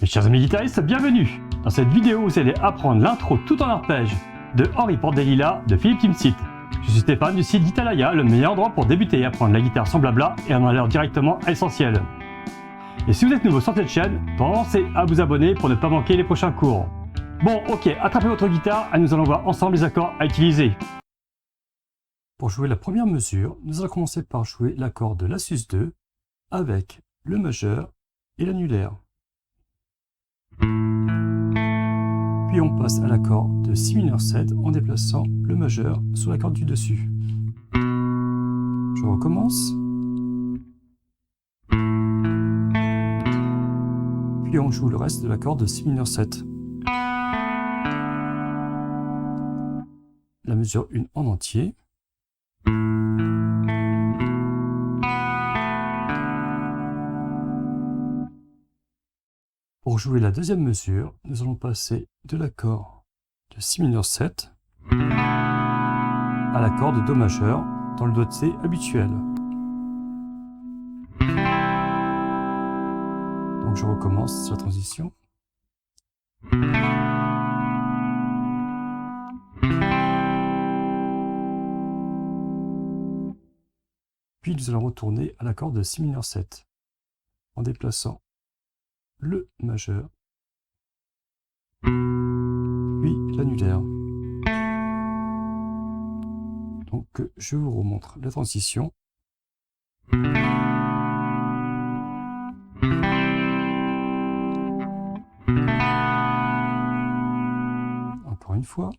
Mes chers amis guitaristes, bienvenue! Dans cette vidéo, vous allez apprendre l'intro tout en arpège de Henri Porte des Lilas de Philippe Timsit. Je suis Stéphane du site Guitalaya, le meilleur endroit pour débuter et apprendre la guitare sans blabla et en allant directement à l'essentiel. Et si vous êtes nouveau sur cette chaîne, pensez à vous abonner pour ne pas manquer les prochains cours. Bon, ok, attrapez votre guitare et nous allons voir ensemble les accords à utiliser. Pour jouer la première mesure, nous allons commencer par jouer l'accord de la sus2 avec le majeur et l'annulaire. Puis on passe à l'accord de si mineur 7 en déplaçant le majeur sur la corde du dessus. Je recommence. Puis on joue le reste de l'accord de si mineur 7. La mesure 1 en entier. Pour jouer la deuxième mesure, nous allons passer de l'accord de si mineur 7 à l'accord de do majeur dans le doigté habituel. Donc je recommence la transition. Puis nous allons retourner à l'accord de si mineur 7 en déplaçant le majeur, puis l'annulaire. Donc je vous remontre la transition. Encore une fois.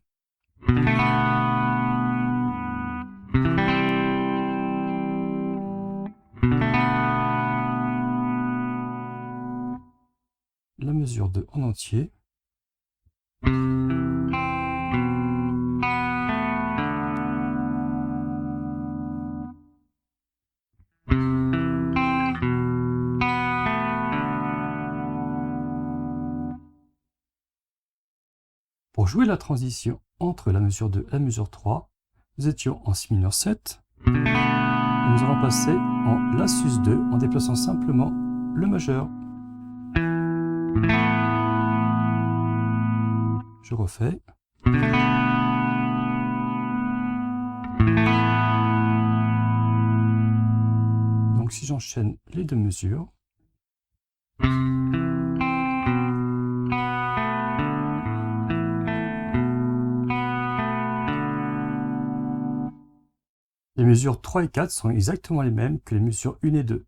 La mesure 2 en entier. Pour jouer la transition entre la mesure 2 et la mesure 3, nous étions en si mineur 7. Et nous allons passer en la sus2 en déplaçant simplement le majeur. Je refais. Donc si j'enchaîne les deux mesures, les mesures 3 et 4 sont exactement les mêmes que les mesures 1 et 2.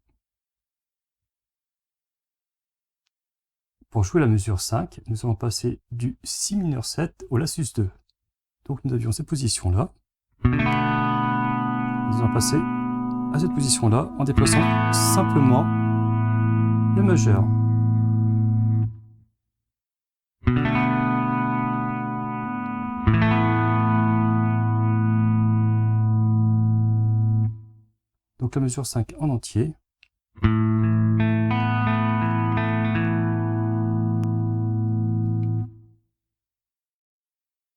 Pour jouer la mesure 5, nous allons passer du si mineur 7 au la sus2. Donc nous avions cette position-là. Nous allons passer à cette position-là en déplaçant simplement le majeur. Donc la mesure 5 en entier.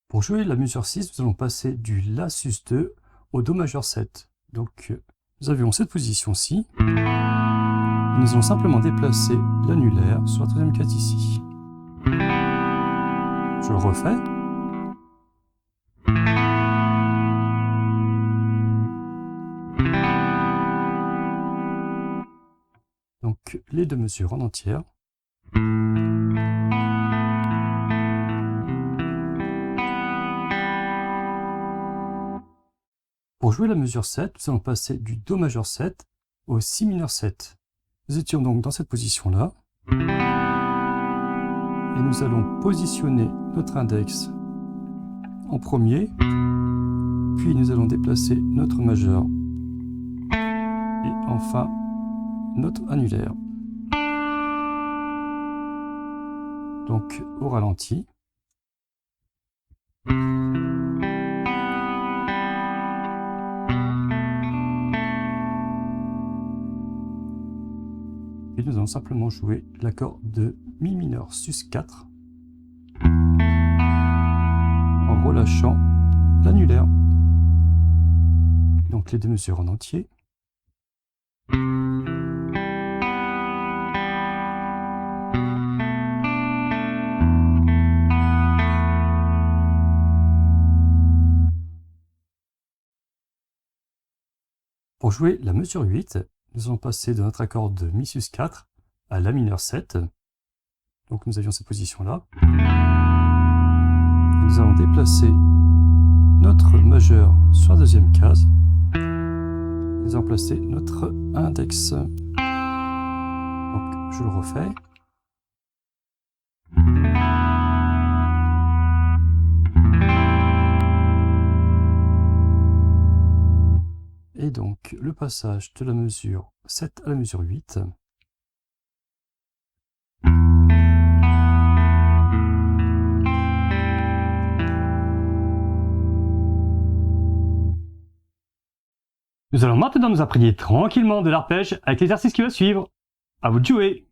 Pour jouer la mesure 6, nous allons passer du la sus2 au do majeur 7. Donc nous avions cette position-ci. Nous allons simplement déplacer l'annulaire sur la troisième case ici. Je le refais. Donc les deux mesures en entière. Pour jouer la mesure 7, nous allons passer du do majeur 7 au si mineur 7. Nous étions donc dans cette position-là. Et nous allons positionner notre index en premier. Puis nous allons déplacer notre majeur. Et enfin, notre annulaire. Donc au ralenti. Et nous allons simplement jouer l'accord de mi mineur sus 4 en relâchant l'annulaire. Donc les deux mesures en entier. pour jouer la mesure 8, nous allons passer de notre accord de Mi sus 4 à La mineur 7. Donc nous avions cette position-là. Nous allons déplacer notre majeur sur la deuxième case. Nous allons placer notre index. Donc je le refais. Et donc le passage de la mesure 7 à la mesure 8. Nous allons maintenant nous imprégner tranquillement de l'arpège avec l'exercice qui va suivre. À vous de jouer!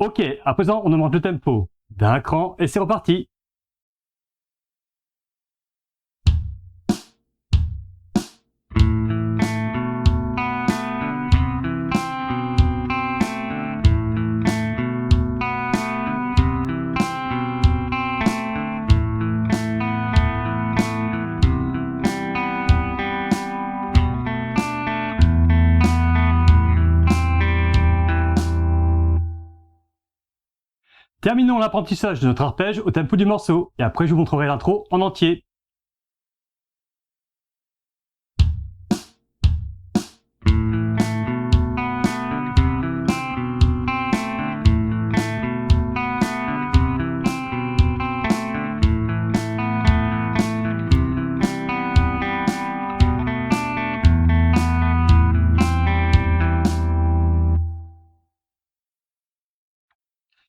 Ok, à présent on augmente le tempo d'un cran et c'est reparti. Terminons l'apprentissage de notre arpège au tempo du morceau, et après je vous montrerai l'intro en entier.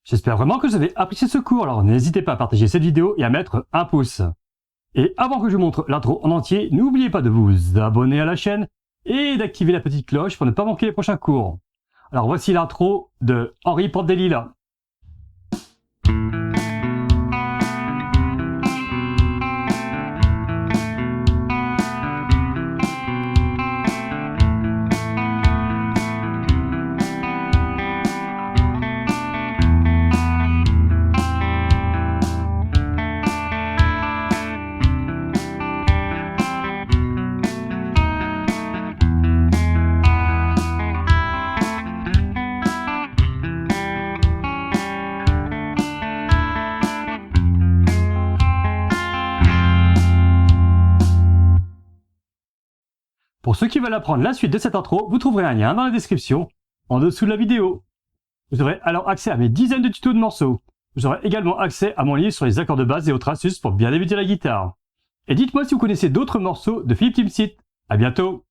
J'espère vraiment que vous avez apprécié ce cours, alors n'hésitez pas à partager cette vidéo et à mettre un pouce. Et avant que je vous montre l'intro en entier, n'oubliez pas de vous abonner à la chaîne et d'activer la petite cloche pour ne pas manquer les prochains cours. Alors voici l'intro de Henri Porte des Lilas. Pour ceux qui veulent apprendre la suite de cette intro, vous trouverez un lien dans la description, en dessous de la vidéo. Vous aurez alors accès à mes dizaines de tutos de morceaux. Vous aurez également accès à mon livre sur les accords de base et autres astuces pour bien débuter la guitare. Et dites-moi si vous connaissez d'autres morceaux de Philippe Timsit. À bientôt!